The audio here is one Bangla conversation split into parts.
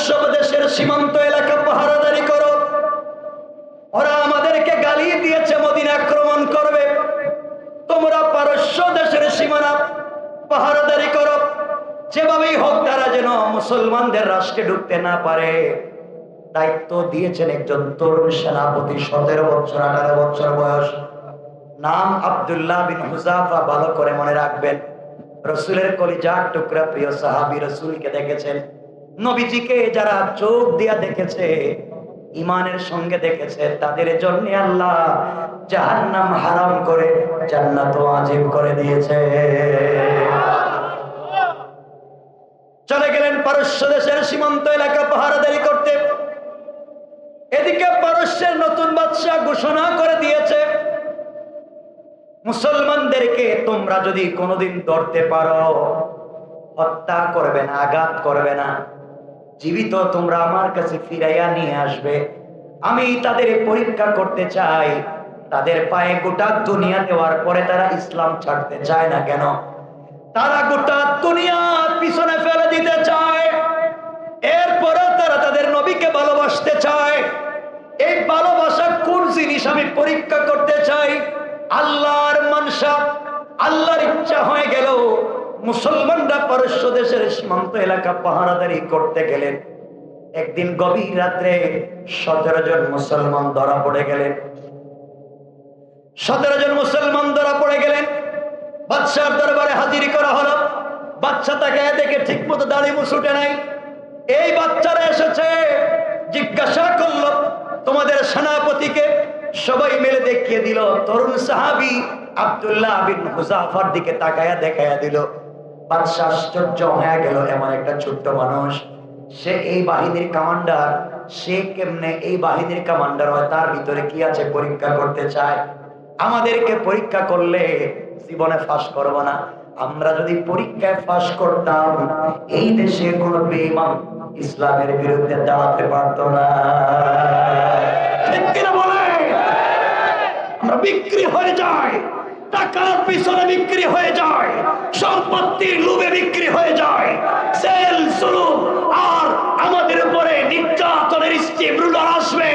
পারস্য দেশের সীমান্ত এলাকা পাহারাদারি করো। ওরা আমাদেরকে গালি দিয়েছে মদিনা আক্রমণ করবে, তোমরা পারস্য দেশের সীমানা পাহারাদারি করো। যেভাবেই হোক তারা যেন মুসলমানদের রাষ্ট্রে ঢুকতে না পারে। দায়িত্ব দিয়েছেন একজন তরুণ সেনাপতি, 17 বছর 18 বছর বয়স, নাম আব্দুল্লাহ বিন হুযাফা। ভালো করে মনে রাখবেন, রাসূলের কলিজার টুকরা প্রিয় সাহাবী, রাসূলকে দেখেছেন, নবীজিকে যারা চোখ দিয়া দেখেছে, ঈমানের সঙ্গে দেখেছে, তাদের জন্য আল্লাহ জাহান্নাম হারাম করে জান্নাত ওয়াজিব করে দিয়েছে। চলে গেলেন পারস্য দেশের সীমান্ত এলাকা পাহারাদারি করতে। এদিকে পারস্যের নতুন বাদশা ঘোষণা করে দিয়েছে, মুসলমানদেরকে তোমরা যদি কোনোদিন ধরতে পারো, হত্যা করবে না, আঘাত করবে না, জীবিত তোমরা আমার কাছে ফিরাইয়া নিয়ে আসবে। আমি তাদের পরীক্ষা করতে চাই, তাদের পায়ে গোটা দুনিয়া দেওয়ার পরে তারা ইসলাম ছাড়তে চায় না কেন? তারা গোটা দুনিয়া পিছনে ফেলে দিতে চায়, এরপরে তারা তাদের নবীকে ভালোবাসতে চায়। এই ভালোবাসা কোন জিনিস আমি পরীক্ষা করতে চাই। আল্লাহর মানসা, আল্লাহর ইচ্ছা হয়ে গেল মুসলমানরা পারস্য দেশের সীমান্ত এলাকা পাহারাদারি করতে গেলেন। একদিন গভীর রাত্রে 17 জন মুসলমান ধরা পড়ে গেলেন। 17 জন মুসলমান ধরা পড়ে গেলেন, বাদশার দরবারে হাজির করা হলো। বাদশা তাকে দেখে ঠিক মতো দাড়ি মুছুটে নাই। এই বাচ্চারা এসেছে, জিজ্ঞাসা করলো তোমাদের সেনাপতিকে। সবাই মিলে দেখিয়ে দিল। তরুণ সাহাবী আব্দুল্লাহ বিন হুযাফার দিকে তাকায়া দেখায়া দিল। বাদশা আশ্চর্য হয়ে গেল, এমন একটা ছোট্ট মানুষ, সে এই বাহিনীর কমান্ডার, সে কেমনে এই বাহিনীর কমান্ডার হয়? তার ভিতরে কি আছে পরীক্ষা করতে চায়। আমাদেরকে পরীক্ষা করলে জীবনে ফাঁস করব না। আমরা যদি পরীক্ষায় ফাঁস করতাম, এই দেশে কোনো বেঈমান ইসলামের বিরুদ্ধে দাঁড়াতে পারতো না। ঠিক কিনা বলে? আমরা বিক্রি হয়ে যায়, টাকার পিছনে বিক্রি হয়ে যায়, সম্পত্তির লোভে বিক্রি হয়ে যায়, জেল জুলুম আর আমাদের উপরে নির্যাতনের স্টিম রুলার আসবে।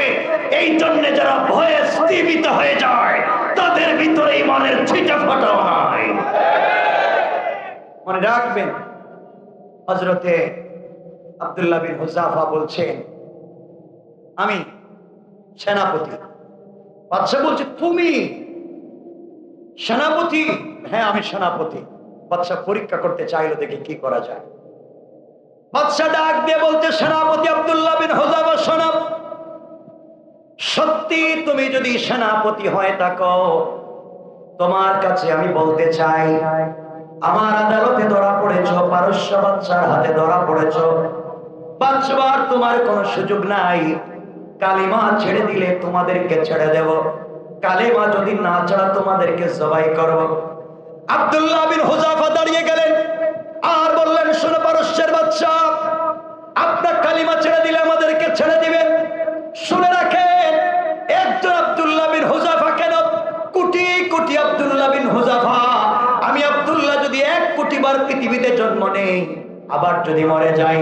এই জন্য যারা ভয়ে স্থীমিত হয়ে যায়, তাদের ভিতরে ঈমানের ছিটা ফাটাও নাই। মনে রাখবেন, হযরতে আব্দুল্লাহ বিন হুযাফা বলছেন, আমি সেনাপতি। বাদশা বলছে, তুমি সেনাপতি? হ্যাঁ, আমি সেনাপতি। বাদশা পরীক্ষা করতে চাইলো, দেখি কি করা যায়। বাদশা ডাক দিয়ে বলতে, সেনাপতি আব্দুল্লাহ বিন হুযাফা, শোনো, সত্যি তুমি যদি সেনাপতি হয়ে থাকো, তোমার কাছে আমি বলতে চাই, আমার আদালতে ধরা পড়েছ, পারস্য বাদশার হাতে ধরা পড়েছ, বাঁচবার তোমার কোনো সুযোগ নাই। কালিমা ছেড়ে দিলে তোমাদেরকে ছেড়ে দেব, কালিমা যদি না ছাড়া তোমাদেরকে জবাই করব। আব্দুল্লাহ বিন হুযাফা দাঁড়িয়ে গেলেন আর বললেন, শোনো পারস্যের বাদশা, আপনার কালিমা ছেড়ে দিলে আমাদেরকে ছেড়ে দিবেন। শুনে রাখেন, একজন আব্দুল্লাহ বিন হুযাফা কেন, কোটি কোটি আব্দুল্লাহ বিন হুযাফা। আমি আব্দুল্লাহ যদি 1 কোটি বার পৃথিবীতে জন্ম নেই, আবার যদি মরে যাই,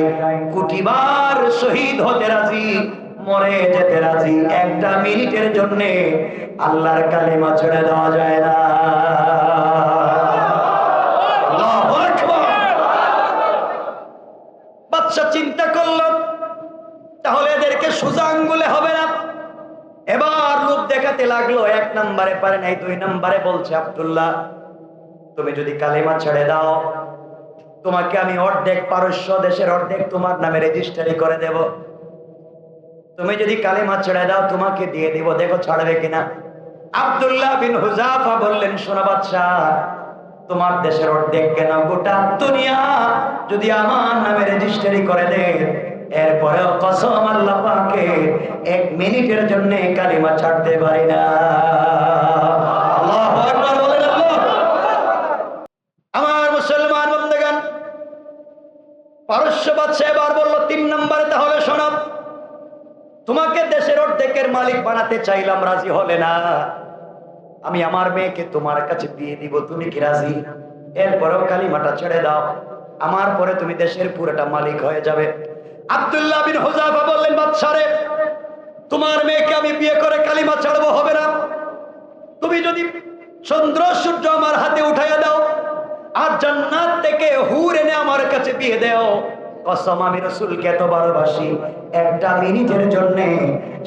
কোটি বার শহীদ হতে রাজি, মরে যেতে রাজি। 1টা মিনিটের জন্য আল্লাহর কালিমা ছেড়ে দেওয়া যায় না। আল্লাহু আকবার। বাদশা চিন্তা করল, তাহলে এদেরকে সোজা আঙ্গুলে হবে না। এবার লোভ দেখাতে লাগলো। 1 নম্বরে পারে নাই, 2 নম্বরে বলছে, আব্দুল্লাহ তুমি যদি কালিমা ছেড়ে দাও, তোমাকে আমি অর্ধেক পারস্য দেশের অর্ধেক তোমার নামে রেজিস্ট্রি করে দেব। তুমি যদি কালিমা ছেড়ে দাও, তোমাকে দিয়ে দিব, দেখো ছাড়বে কিনা। আব্দুল্লাহ বিন হুযাফা বললেন, শোনো বাদশা, তোমার দেশের অর্ধেক কেন, গোটা দুনিয়া যদি আমার নামে রেজিস্ট্রি করে দেয়, এরপরেও কসম আল্লাহ পাকের 1 মিনিটের জন্য কালিমা ছাড়তে পারি না। আল্লাহু আকবার বলেন। আল্লাহ। আমার মুসলমান বন্ধুগণ, পারস্য বাদশা এবার বলল, 3 নম্বরে, তাহলে শোনো, তোমাকে দেশের অর্ধেকের মালিক বানাতে চাইলাম, রাজি হলে না, আমি আমার মেয়েকে তোমার কাছে বিয়ে দিব, তুমি কি রাজি? এরপরেও কালিমাটা ছেড়ে দাও, আমার পরে তুমি দেশের পুরোটা মালিক হয়ে যাবে। আব্দুল্লাহ বিন হুযাফা বললেন, বাদশা রে, তোমার মেয়েকে আমি বিয়ে করে কালিমা ছাড়বো, হবে না। তুমি যদি চন্দ্র সূর্য আমার হাতে উঠাইয়া দাও আর জান্নাত থেকে হুর এনে আমার কাছে বিয়ে দাও, কসম আমি রাসূলকে এত ভালোবাসি, একটা মিনিটের জন্য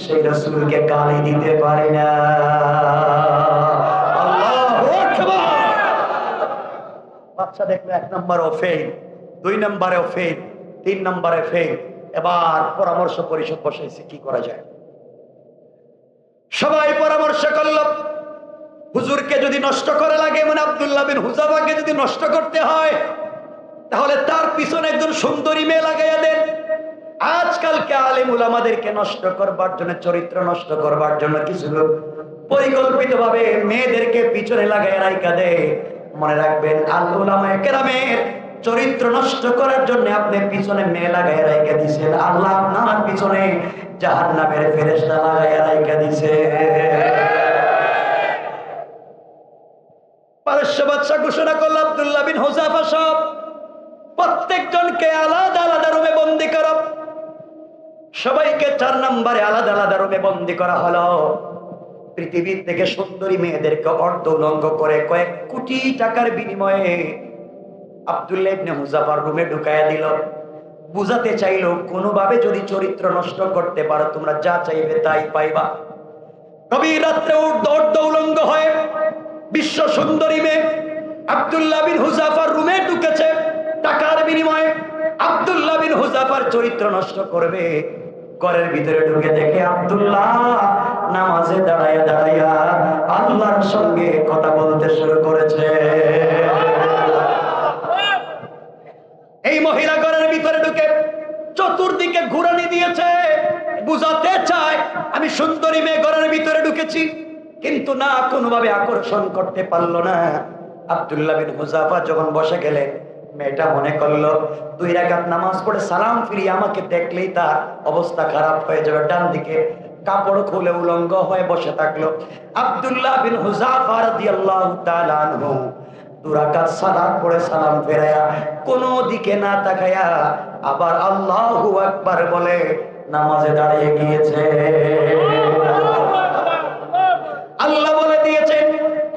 সেই রাসূলকে গালি দিতে পারি না। আল্লাহু আকবার। বাচ্চা দেখলো 1 নম্বরে ফেল, 2 নম্বরে ফেল, 3 নম্বরে ফেল। এবার পরামর্শ পরিষদ বসাইছে কি করা যায়। সবাই পরামর্শ করলো, হুজুরকে যদি নষ্ট করা লাগে, মানে আব্দুল্লাহ বিন হুযাফাকে যদি নষ্ট করতে হয়, তাহলে তার পিছনে একজন সুন্দরী মেয়ে লাগাইয়া দেন। আজকালকে আলেম উলামাদেরকে নষ্ট করবার জন্য, চরিত্র নষ্ট করবার জন্য কিছু লোক পরিকল্পিত ভাবে মেয়েদেরকে পিছনে লাগাইয়া রাইখা দেয়। মনে রাখবেন, আল উলামায়ে কেরামের চরিত্র নষ্ট করার জন্য আপনি পিছনে মেয়ে লাগাইয়া রাইখা দিয়েছেন, আল্লাহ আপনার পিছনে জাহান্নামের ফেরেশতা লাগাইয়া রাইখা দিয়েছে। পারস্য বাদশা ঘোষণা করল, আব্দুল্লাহ বিন হুযাফা সব প্রত্যেকজনকে আলাদা আলাদা রুমে বন্দী করো। সবাইকে 4 নম্বরে আলাদা আলাদা রুমে বন্দী করা হলো। পৃথিবীর থেকে সুন্দরী মেয়েদেরকে অর্ধ উলঙ্গ করে কয়েক কোটি টাকার বিনিময়ে আব্দুল্লাহ ইবনে হুযাফার রুমে ঢুকাইয়া দিল। বুঝাতে চাইলো, কোনোভাবে যদি চরিত্র নষ্ট করতে পারো, তোমরা যা চাইবে তাই পাইবা। গভীর রাত্রে অর্ধ উলঙ্গ হয়ে বিশ্ব সুন্দরী মেয়ে আব্দুল্লাহ বিন হুযাফার রুমে ঢুকেছে টাকার বিনিময়ে। আব্দুল্লাহ বিন হুযাফার চরিত্র নষ্ট করবে, ঘরের ভিতরে ঢুকে দেখে আব্দুল্লাহ নামাজে দাঁড়াইয়া দাঁড়াইয়া আল্লাহর সঙ্গে কথা বলতে শুরু করেছে। এই মহিলা ঘরের ভিতরে ঢুকে চতুর্দিকে ঘুরানি দিয়েছে, বুঝাতে চায় আমি সুন্দরী মেয়ে ঘরের ভিতরে ঢুকেছি, কিন্তু না, কোনোভাবে আকর্ষণ করতে পারলো না। আব্দুল্লাহ বিন হুযাফা যখন বসে গেলেন, মেয়েটা মনে করলো 2 রাকাত নামাজ পড়ে সালাম ফিরিয়ে আমাকে দেখলেই তার অবস্থা খারাপ হয়ে যাবে। ডান দিকে কাপড় খুলে উলঙ্গ হয়ে বসে থাকলো। আব্দুল্লাহ বিন হুযাফা রাদিয়াল্লাহু তাআলা আনহু 2 রাকাত সালাত পড়ে সালাম ফেরায়া কোনো দিকে না তাকায়া আবার আল্লাহু আকবার বলে নামাজে দাঁড়িয়ে গিয়েছে। আল্লাহ বলে দিয়েছেন,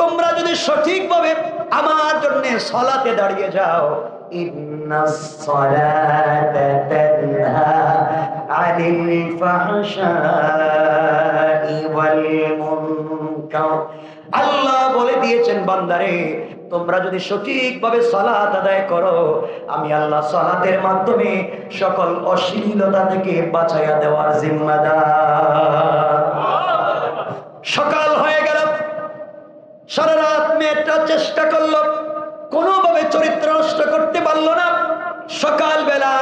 তোমরা যদি সঠিকভাবে আমার জন্য সালাতে দাঁড়িয়ে যাও, ইন্নাস সালাতা তানহা আনিল ফাহশাই ওয়াল মুনকার। আল্লাহ বলে দিয়েছেন, বান্দারে তোমরা যদি সঠিকভাবে সালাত আদায় করো, আমি আল্লাহ সালাতের মাধ্যমে সকল অশ্লীলতা থেকে বাঁচাইয়া দেওয়ার জিম্মাদার। সকাল হয়ে গেল, সারা রাত মেয়েটা চেষ্টা করলো, কোনোভাবে চরিত্র নষ্ট করতে পারলো না। সকাল বেলা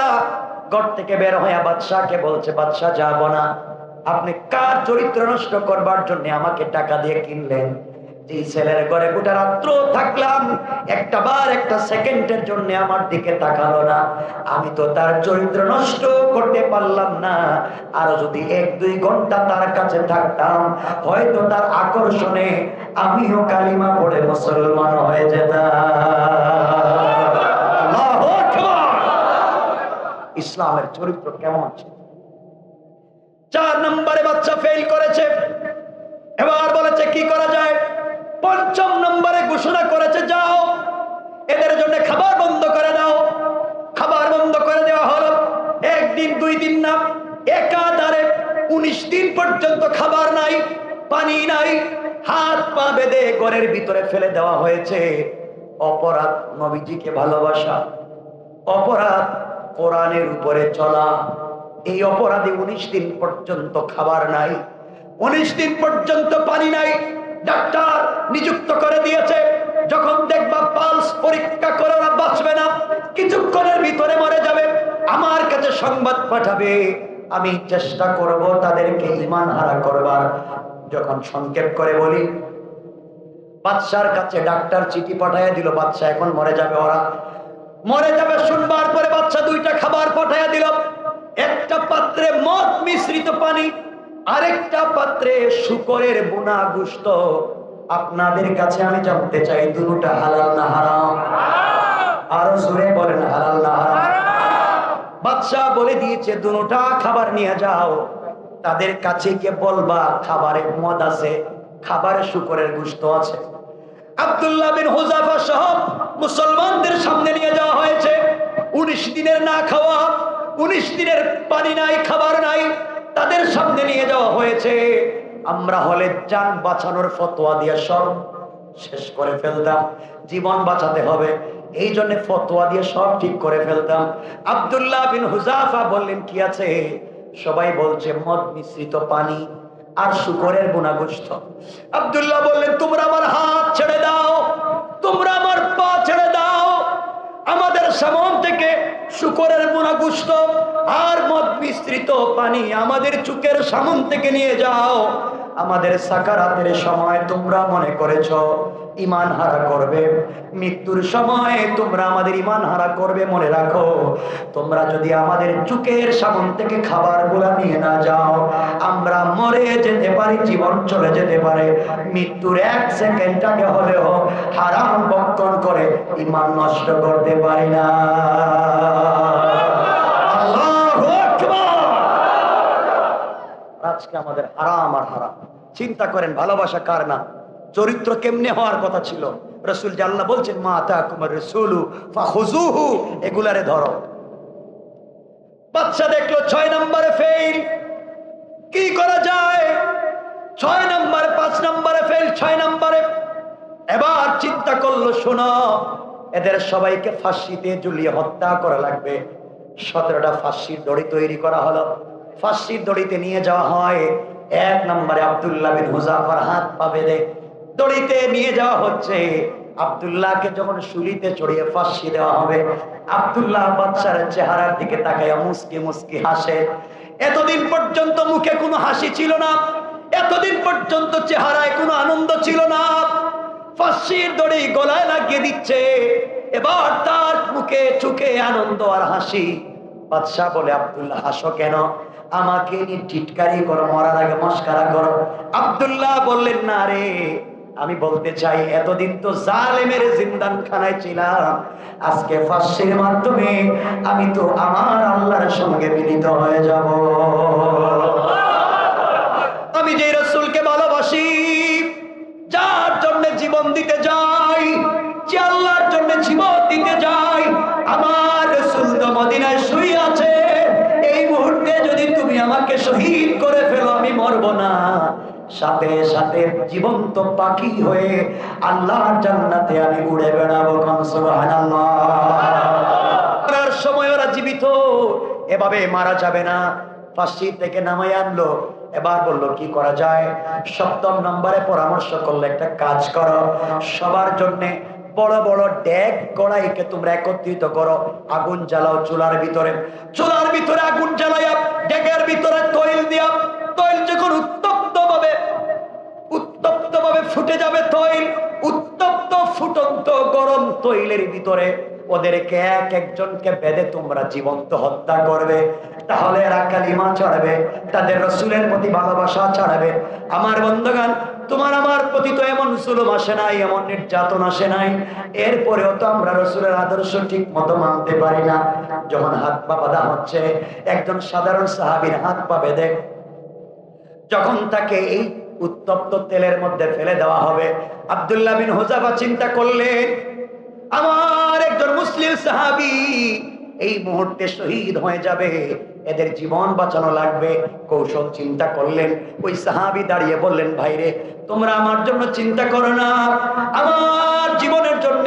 ঘর থেকে বের হয়ে বাদশাকে বলছে, বাদশা যাব না, আপনি কার চরিত্র নষ্ট করবার জন্য আমাকে টাকা দিয়ে কিনলেন? যে ছেলের ঘরে গোটা রাত্র থাকলাম, একটা সেকেন্ডের জন্য আমার দিকে তাকালো না, আমি তো তার চরিত্র নষ্ট করতে পারলাম না। আর যদি 1-2 ঘন্টা তার কাছে থাকতাম, হয়তো তার আকর্ষণে আমিও কালিমা পড়ে মুসলমান হয়ে যেতাম। আল্লাহু আকবার। ইসলামের চরিত্র কেমন ছিল? 4 নম্বরে বাচ্চা ফেল করেছে। এবার বলেছে কি করা যায়? 5ম নম্বরে ঘোষণা করেছে, যাও এদের জন্য খাবার বন্ধ করে দাও। খাবার বন্ধ করে দেওয়া হলো। 1 দিন 2 দিন না, একাধারে 19 দিন পর্যন্ত খাবার নাই, পানি নাই, হাত পা বেঁধে ঘরের ভিতরে ফেলে দেওয়া হয়েছে। অপরাধ নবীজিকে ভালোবাসা, অপরাধ কোরআনের উপরে চলা। এই অপরাধে 19 দিন পর্যন্ত খাবার নাই, 19 দিন পর্যন্ত পানি নাই। ডাক্তার নিযুক্ত করে দিয়েছে, যখন দেখবা পালস পরীক্ষা করে ওরা বাঁচবে না, কিছুক্ষণের ভিতরে মরে যাবে, আমার কাছে সংবাদ পাঠাবে, আমি চেষ্টা করব তাদেরকে ঈমান হারা করবার। যখন সংক্ষেপ করে বলি, বাদশার কাছে ডাক্তার চিঠি পাঠাইয়া দিল, বাদশা এখন মরে যাবে, ওরা মরে যাবে। শুনবার পরে বাদশা 2টা খাবার পাঠাইয়া দিল, একটা পাত্রে মদ মিশ্রিত পানি, আরেকটা পাত্রে শূকরের বোনা গোশত। আপনাদের কাছে আমি জানতে চাই, দুটোটা হালাল না হারাম? আরো জোরে বলেন, হালাল না হারাম? বাদশাহ বলে দিয়েছে দুটোটা খাবার নিয়ে যাও, তাদের কাছে গিয়ে বলবা খাবারে মদ আছে, খাবারে শূকরের গোশত আছে। আব্দুল্লাহ বিন হুযাফা সহ মুসলমানদের সামনে নিয়ে যাওয়া হয়েছে। 19 দিনের না খাওয়া, 19 দিনের পানি নাই, খাবার নাই, তাদের সামনে নিয়ে যাওয়া হয়েছে। আমরা হলে জান বাঁচানোর ফতোয়া দিয়ে সব শেষ করে ফেলতাম, জীবন বাঁচাতে হবে এই জন্য ফতোয়া দিয়ে সব ঠিক করে ফেলতাম। আব্দুল্লাহ বিন হুযাফা বললেন কি আছে? সবাই বলছে মদ মিশ্রিত পানি আর শূকরের বোনা গোশত। আব্দুল্লাহ বললেন তোমরা আমার হাত ছেড়ে দাও, তোমরা আমার পা ছেড়ে দাও, আমাদের সামন থেকে শূকরের বোনা গোশত আর মদ মিশ্রিত পানি আমাদের চুকের সামন থেকে নিয়ে যাও। আমাদের সাকারাতের সময় তোমরা মনে করেছো ঈমান হারা করবে, মৃত্যুর সময় তোমরা আমাদের ঈমান হারা করবে। মনে রাখো তোমরা যদি আমাদের চুকের সামন থেকে খাবারগুলো নিয়ে না যাও, আমরা মরে যেতে পারি, জীবন চলে যেতে পারে। মৃত্যুর 1 সেকেন্ড আগে হলেও হারাম বক্ষণ করে ঈমান নষ্ট করতে পারি না। আল্লাহু আকবার। আজকে আমাদের হারাম আর হারাম। চিন্তা করেন ভালোবাসা কার না, চরিত্র কেমনে হওয়ার কথা ছিল। রাসূল যে আল্লাহ বলছেন মা আতাকুমুর রাসূলু ফাখুযুহু, এগুলারে ধরো। বাদশা দেখলো 6 নম্বরে ফেল, কি করা যায়? 6 নম্বরে, 5 নম্বরে ফেল, 6 নম্বরে। এবার চিন্তা করলো শোনো এদের সবাইকে ফাঁসিতে ঝুলিয়ে হত্যা করা লাগবে। 17টা ফাঁসির দড়ি তৈরি করা হলো। ফাঁসির দড়িতে নিয়ে যাওয়া হয়। 1 নম্বরে আব্দুল্লাহ বিন হুযাফার হাত পা বেঁধে দড়িতে নিয়ে যাওয়া হচ্ছে। আব্দুল্লাহকে যখন শুলিতে চড়িয়ে ফাঁসি দেওয়া হবে, আব্দুল্লাহ বাদশার চেহারার দিকে তাকাইয়া মুস্কি মুস্কি হাসে। এতদিন পর্যন্ত মুখে কোনো হাসি ছিল না, এতদিন পর্যন্ত চেহারায় কোনো আনন্দ ছিল না। ফাঁসির দড়ি গলায় লাগিয়ে দিচ্ছে, এবার তার মুখে চোখে আনন্দ আর হাসি। বাদশা বলে আব্দুল্লাহ হাসো কেন? আমাকে নিয়ে টিটকারি করো, মরার আগে মস্কারা করো। আব্দুল্লাহ বললেন না রে, আমি বলতে চাই এতদিন তো জালেমের জিন্দানখানায় ছিলাম, আজকে ফাঁসির মাধ্যমে আমি তো আমার আল্লাহর সঙ্গে মিলিত হয়ে যাব। আমি যে রাসূলকে ভালোবাসি, যার জন্য জীবন দিতে যাই, যে আল্লাহর জন্য জীবন দিতে যাই, আমার রাসূল তো মদিনায় শুয়ে আছে। এই মুহূর্তে যদি তুমি আমাকে শহীদ করে ফেলো, আমি মরব না, সাথে সাথে জীবন্ত পাখি হয়ে আল্লাহর জান্নাতে আমি উড়ে বেড়াবো। সুবহানাল্লাহ। মরার সময় ওরা জীবিত, এভাবে মারা যাবে না। ফাঁসি থেকে নামাই আনলো। এবার বললো কি করা যায়? 7ম নম্বরে পরামর্শ করলো একটা কাজ করো, সবার জন্য বড় বড় ডেক কড়াইকে তোমরা একত্রিত করো, আগুন জ্বালাও চুলার ভিতরে। চুলার ভিতরে আগুন জ্বালাইয়া ডেকের ভিতরে তৈল দিয়া, তৈল যখন উত্তপ্ত ভাবে ফুটে যাবে, তৈল উত্তপ্ত ফুটন্ত গরম তৈলের ভিতরে ওদেরকে একজনকে বেঁধে তোমরা জীবন্ত হত্যা করবে। তাহলে এরা কালিমা ছড়াবে, তাদের রাসূলের প্রতি ভালোবাসা ছড়াবে। আমার বন্ধুগণ, তোমার আমার প্রতি তো এমন জুলুম আসে নাই, এমন নির্যাতন আসে নাই, এরপরেও তো আমরা রাসূলের আদর্শ ঠিক মতো মানতে পারি না। যখন হাত পা বাঁধা হচ্ছে, একজন সাধারণ সাহাবীর হাত পা বেঁধে যখন তাকে এই উত্তপ্ত তেলের মধ্যে ফেলে দেওয়া হবে, আব্দুল্লাহ বিন হুযাফা চিন্তা করলেন আমার একজন মুসলিম সাহাবী এই মুহূর্তে শহীদ হয়ে যাবে, এদের জীবন বাঁচানো লাগবে। কৌশল চিন্তা করলেন। ওই সাহাবী দাঁড়িয়ে বললেন ভাইরে, তোমরা আমার জন্য চিন্তা করো না, আমার জীবনের জন্য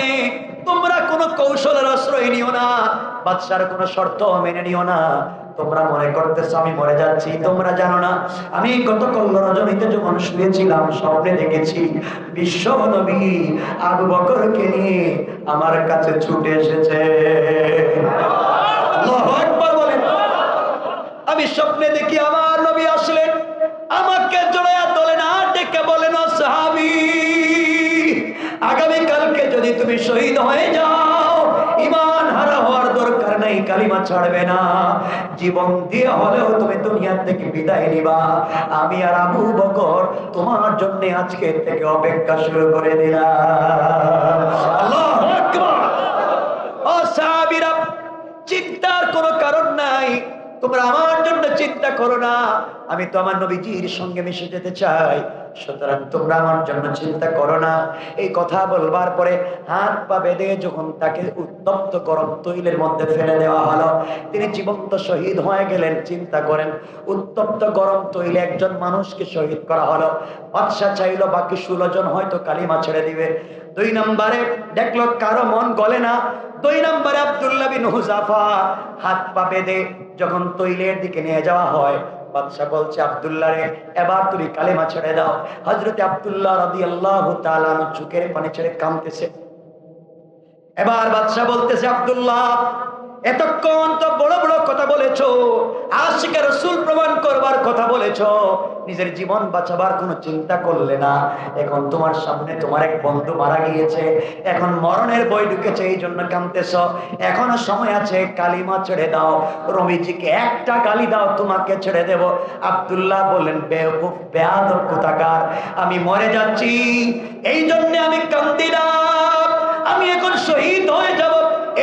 তোমরা কোনো কৌশলের আশ্রয় নিও না, বাদশার কোনো শর্ত মেনে নিও না। তোমরা মনে করতেছো আমি মরে যাচ্ছি, তোমরা জানো না আমি গতকাল রজনীতে যখন শুয়েছিলাম স্বপ্নে দেখেছি বিশ্ব নবী আবু বকরকে নিয়ে আমার কাছে ছুটে এসেছে। আল্লাহু আকবার বলেন। আমি স্বপ্নে দেখি আমার নবী আসলেন, আমাকে জড়ায়া তোলেন আর ডেকে বলেন ও সাহাবী, আগামীকালকে যদি তুমি শহীদ হয়ে যাও, ঈমান হারা হওয়ার দরকার নাই, কালিমা ছাড়বে না, জীবন দিয়ে হলেও তুমি দুনিয়া থেকে বিদায় নিবা। আমি আর আবু বকর তোমার জন্য আজকে থেকে অপেক্ষা শুরু করে দিলাম। আল্লাহু আকবার। ও সাহাবীরা, চিন্তার কোনো কারণ নাই। তোমরা আমার জন্য চিন্তা করো না, আমি তো আমার নবীজির সঙ্গে মিশে যেতে চাই, সুতরাং তোমরা আমার জন্য চিন্তা করো না। এই কথা বলবার পরে হাত পা বেঁধে যখন তাকে উত্তপ্ত গরম তৈলের মধ্যে ফেলে দেওয়া হলো, তিনি জীবন্ত শহীদ হয়ে গেলেন। চিন্তা করেন, উত্তপ্ত গরম তৈলে একজন মানুষকে শহীদ করা হলো। বাদশা চাইলো বাকি 16 জন হয়তো কালিমা ছেড়ে দিবে। 2 নম্বরে দেখলো কারো মন গলে না। 2 নম্বরে আব্দুল্লাহ বিন হুযাফা হাত পা বেঁধে যখন তৈলের দিকে নিয়ে যাওয়া হয়, বাদশা বলছে আব্দুল্লাহ রে, এবার তুমি কালেমা ছেড়ে দাও। হযরতে আব্দুল্লাহ রাদিয়াল্লাহু তাআলা চোখের পানি ছেড়ে কাঁদতেছে। এবার বাদশা বলতেছে, আব্দুল্লাহ, এতক্ষণ তো বড় বড় কথা বলেছো, আশিকে রাসূল প্রমাণ করবার কথা বলেছো, নিজের জীবন বাঁচাবার কোনো চিন্তা করলে না। এখন তোমার সামনে তোমার এক বন্ধু মারা গিয়েছে, এখন মরণের বই ঢুকেছে, এই জন্য কাঁদতেছো। এখনো সময় আছে, কালিমা ছেড়ে দাও। রবিজিকে একটা গালি দাও, তোমাকে ছেড়ে দেব। আব্দুল্লাহ বললেন, বেওকুফ, বেয়াদব কোথাকার, আমি মরে যাচ্ছি, এই জন্য আমি কান্দি না। আমি এখন শহীদ হয়ে যাব,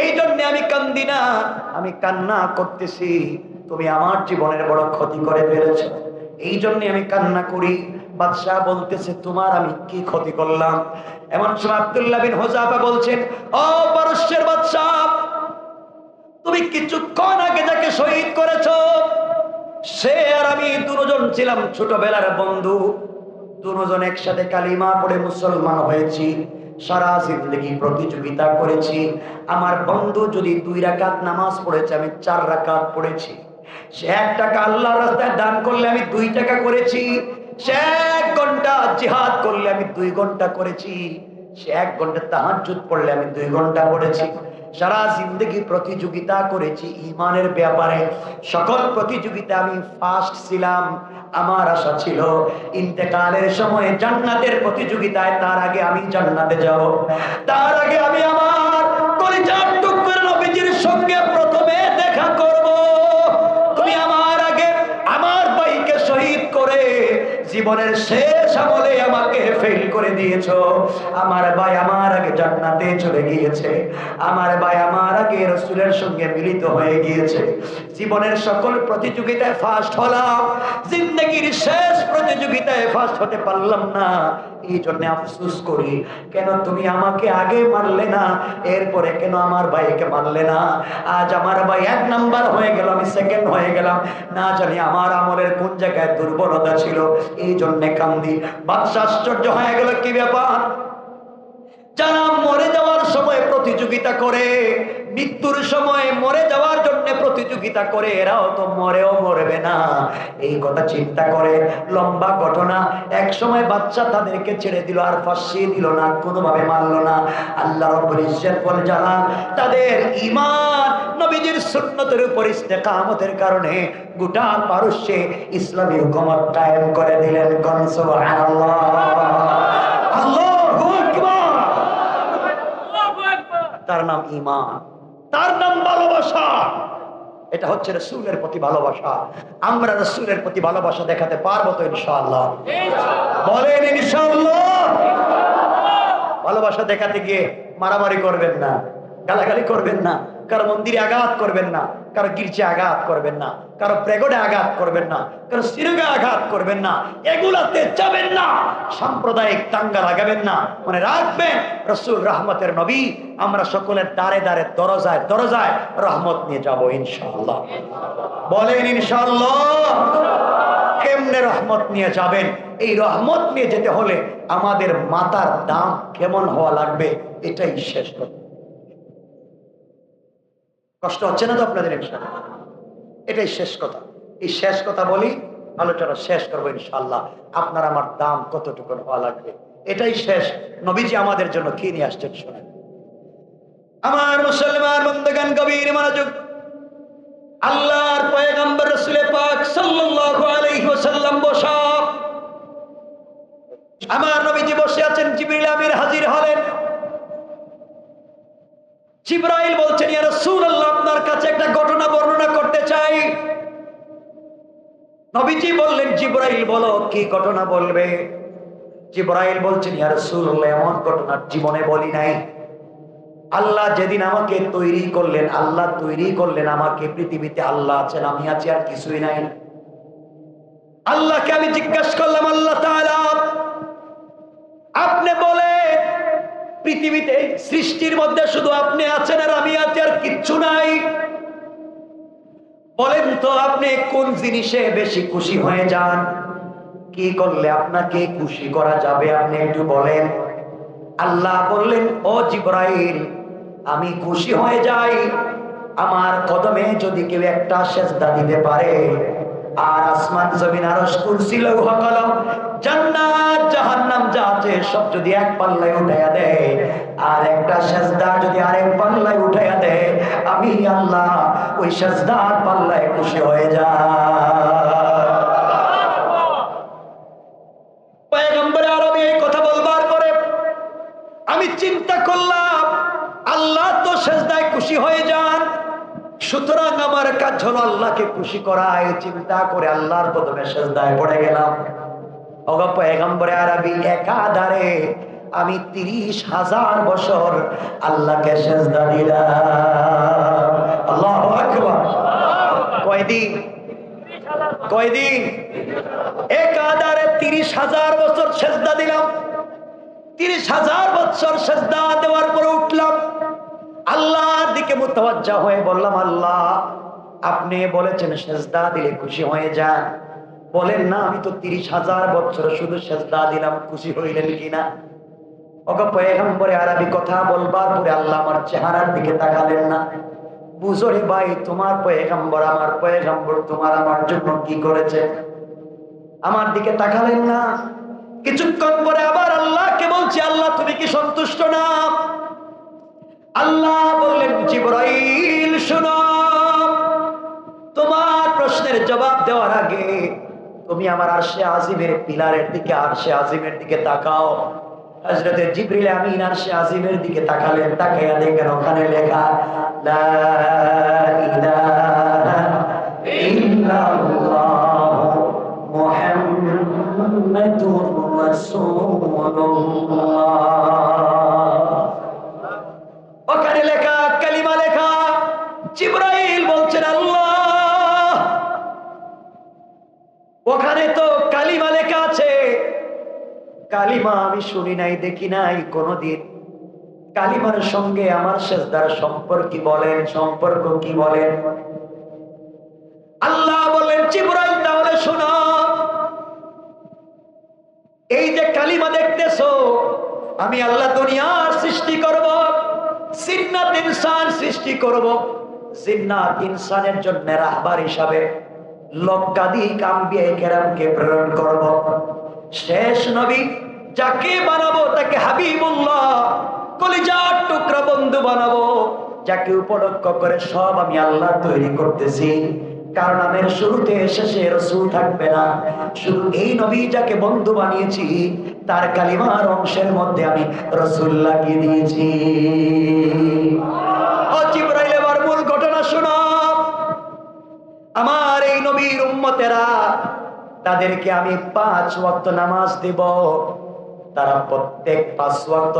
এই জন্য আমি কান্দি না, আমি কান্না করতেছি তুমি আমার জীবনের বড় ক্ষতি করে ফেলেছো, এই জন্য আমি কান্না করি। বাদশাহ বলতেছে, তোমার আমি কি ক্ষতি করলাম? এমন সময় আব্দুল্লাহ বিন হুযাফা বলছেন, ও পারস্যের বাদশাহ, তুমি কিছুক্ষণ আগে যাকে শহীদ করেছো, সে আর আমি দুজন ছিলাম ছোটবেলার বন্ধু। দুজন একসাথে কালিমা পড়ে মুসলমান হয়েছি, সারা জিন্দগি প্রতিযোগিতা করেছি। আমার বন্ধু যদি 2 রাকাত নামাজ পড়েছে, আমি 4 রাকাত পড়েছি। সে 1 টাকা আল্লাহর রাস্তায় দান করলে আমি 2 টাকা করেছি। সে 1 ঘন্টা জিহাদ করলে আমি 2 ঘন্টা করেছি। সে 1 ঘন্টা তাহাজ্জুদ পড়লে আমি 2 ঘন্টা পড়েছি। সারা জিন্দগি প্রতিযোগিতা করেছি ঈমানের ব্যাপারে, সকল প্রতিযোগিতা আমি ফার্স্ট ছিলাম। আমার আশা ছিল ইন্তেকালের সময় জান্নাতের প্রতিযোগিতায়, তার আগে আমি জান্নাতে যাব, তার আগে আমি আমার কলিজার টুকরা নবীজির সঙ্গে প্রথমে দেখা করব। তুমি আমার আগে আমার ভাইকে শহীদ করে জীবনের শেষ আমলে আমাকে ফেল করে দিয়েছো। আমার ভাই আমার আগে জান্নাতে চলে গিয়েছে, আমার ভাই আমার আগে রাসূলের সঙ্গে মিলিত হয়ে গিয়েছে। জীবনের সকল প্রতিযোগিতায় ফার্স্ট হলাম, জিন্দগির শেষ প্রতিযোগিতায় ফার্স্ট হতে পারলাম না, এই জন্য আফসোস করি। কেন তুমি আমাকে আগে মারলে না, এরপরে কেন আমার ভাইকে মারলে না? আজ আমার ভাই 1 নাম্বার হয়ে গেল, আমি সেকেন্ড হয়ে গেলাম, না জানি আমার আমলের কোন জায়গায় দুর্বলতা ছিল, এই জন্য কান্দি। বাদশা আশ্চর্য হয়ে গেল, কি ব্যাপার? যারা মরে যাওয়ার সময় প্রতিযোগিতা করে, মৃত্যুর সময় মরে যাওয়ার জন্য প্রতিযোগিতা করে, এরাও তো মরেও মরবে না, এই কথা চিন্তা করে। লম্বা ঘটনা। এক সময় বাচ্চা তাদেরকে ছেড়ে দিল, আর ফাঁসিয়ে দিল না, কোনোভাবে মারল না। আল্লাহ রাব্বুল ইজ্জত ওয়াল জালাল তাদের ঈমান নবীজির সুন্নতের উপর ইস্তেকামতের কারণে গোটা পারস্যে ইসলামী হুকুমত কায়েম করে দিলেন। কোন সুবহানাল্লাহ, আল্লাহু আকবার। তার নাম ঈমান, তার নাম ভালোবাসা। এটা হচ্ছে রাসূলের প্রতি ভালোবাসা। আমরা রাসূলের প্রতি ভালোবাসা দেখাতে পারবো তো ইনশাআল্লাহ? বলেন ইনশাআল্লাহ। ভালোবাসা দেখাতে গিয়ে মারামারি করবেন না, গালাগালি করবেন না, কারো মন্দিরে আঘাত করবেন না, কারো গির্জে আঘাত করবেন না, কারো প্রেগডে আঘাত করবেন না, কারো সিরগে আঘাত করবেন না, এগুলাতে যাবেন না, সাম্প্রদায়িক দাঙ্গা লাগাবেন না। মনে রাখবেন, রাসূল রহমতের নবী, আমরা সকলের দ্বারে দ্বারে দরজায় দরজায় রহমত নিয়ে যাব ইনশাআল্লাহ। বলেন ইনশাআল্লাহ। কেমনে রহমত নিয়ে যাবেন? এই রহমত নিয়ে যেতে হলে আমাদের মাথার দাম কেমন হওয়া লাগবে, এটাই শেষ কথা। কষ্ট হচ্ছে না তো আপনাদের? ইনশাআল্লাহ এটাই শেষ কথা। এই শেষ কথা বলি, আলোচনা শেষ করবো ইনশাআল্লাহ। আপনার আমার দাম কতটুকু হওয়া লাগবে, এটাই শেষ। নবীজি আমাদের জন্য কি নিয়ে আসছেন শোনেন। আমার মুসলমান বন্ধুগণ, গভীর মনোযোগ। আল্লাহর পয়গম্বর রাসূল পাক সাল্লাল্লাহু আলাইহি ওয়াসাল্লাম বসা, আমার নবীজি বসে আছেন, জিবরিল আমির হাজির হলেন। জিবরাইল বলছেন, ইয়া রাসূলুল্লাহ, আপনার কাছে একটা ঘটনা বর্ণনা করতে চাই। নবীজি বললেন, জিবরাইল বলো, কি ঘটনা বলবে? জিবরাইল বলছেন, ইয়া রাসূলুল্লাহ, এমন ঘটনা জীবনে বলি নাই, আল্লাহ যেদিন আমাকে তৈরি করলেন, আল্লাহ তৈরি করলেন আমাকে, পৃথিবীতে আল্লাহ আছেন, আমি আছি, আর কিছুই নাই। আল্লাহকে আমি জিজ্ঞাসা করলাম, আল্লাহ তাআলা আপনি বলেন পৃথিবীতে সৃষ্টির মধ্যে শুধু আপনি আছেন আর আমি আছি, আর কিচ্ছু নাই। বলেন তো আপনি কোন জিনিসে বেশি খুশি হয়ে যান? কি করলে আপনাকে খুশি করা যাবে আপনি একটু বলেন। আল্লাহ বললেন, ও জিবরাইল, আমি খুশি হয়ে যাই আমার কদমে যদি কেউ একটা সেজদা দিতে পারে, আর আসমান জমিন আরশ কুরসি লৌহ কলম জান্নাত জাহান্নাম যা আছে সব যদি এক পাল্লায় উঠাইয়া দেয়, আর একটা সেজদা যদি আরেক পাল্লায় উঠাইয়া দেয়, আমি আল্লাহ ওই সেজদার পাল্লায় খুশি হয়ে যাই। পয়গম্বর আরবি এই কথা বলবার পরে আমি চিন্তা করলাম, আল্লাহ তো সেজদায় খুশি হয়ে যান, সুতরাং আমার কাজ হলো আল্লাহকে খুশি করা। এই চিন্তা করে আল্লাহর কদমে সেজদায় পড়ে গেলাম। ওগো পয়গম্বর আরবি, একাধারে আমি 30,000 বছর আল্লাহকে সেজদা দিলাম। আল্লাহু আকবার। কয়দিন? কয়দিন? একাধারে 30,000 বছর সেজদা দিলাম। 30,000 বছর সেজদা দেওয়ার পরে উঠলাম, আল্লাহর দিকে মুতাওয়াজ্জা হয়ে বললাম, আল্লাহ আপনি বলেছেন সেজদা দিলে খুশি হয়ে যান, বলেন না আমি তো 30,000 বছর শুধু সেজদা দিলাম, খুশি হইলেন কিনা? ওগো পয়গম্বরে আরবি কথা বলবার পরে আল্লাহ আমার চেহারার দিকে তাকালেন না। বুঝো রে ভাই, তোমার পয়গম্বর আমার পয়গম্বর তোমার আমার জন্য কি করেছে? আমার দিকে তাকালেন না। কিছুক্ষণ পরে আবার আল্লাহকে বলছি, আল্লাহ তুমি কি সন্তুষ্ট না? আল্লাহ বললেন, জিবরাইল শোনো, তোমার প্রশ্নের জবাব দেওয়ার আগে তুমি আমার আরশে আজিমের পিলারের দিকে, আরশে আজিমের দিকে তাকাও। হযরতে জিবরিল আমিন আরশে আজিমের দিকে তাকালেন, তাকাইয়া দেখেন ওখানে লেখা লা ইলাহা ইল্লাল্লাহ মুহাম্মাদুর রাসূলুল্লাহ। ওখানে লেখা, কালিমা লেখা। জিবরাইল বলছেন, আল্লাহ ওখানে তো কালিমা লেখা আছে, কালিমা আমি শুনি নাই, দেখি নাই কোনদিন। কালিমার সঙ্গে আমার সেজদার সম্পর্ক বলেন, সম্পর্ক কি বলেন? আল্লাহ বললেন, জিবরাইল তাহলে শোনো, এই যে কালিমা দেখতেছো, আমি আল্লাহ দুনিয়ার সৃষ্টি করব, জিন্নাত ইনসান সৃষ্টি করব। জিন্নাত ইনসানের জন্য রাহবার হিসাবে লক্ষাধিক আম্বিয়া কেরামকে প্রেরণ করব। শেষ নবী যাকে বানাবো তাকে হাবিবুল্লাহ, কলিজার টুকরা বন্ধু বানাবো, যাকে উপলক্ষ করে সব আমি আল্লাহ তৈরি করতেছি। কারণ আমের শুরুতে শেষে রাসূল থাকবে না, শুধু এই নবী যাকে বন্ধু বানিয়েছি তার কালিমার অংশের মধ্যে আমি রাসূল লাগিয়ে দিয়েছি। ও জিবরাইল, এবার মূল ঘটনা শোনো। আমার এই নবীর উম্মতেরা, তাদেরকে আমি 5 ওয়াক্ত নামাজ দেব। তারা প্রত্যেক 5 ওয়াক্ত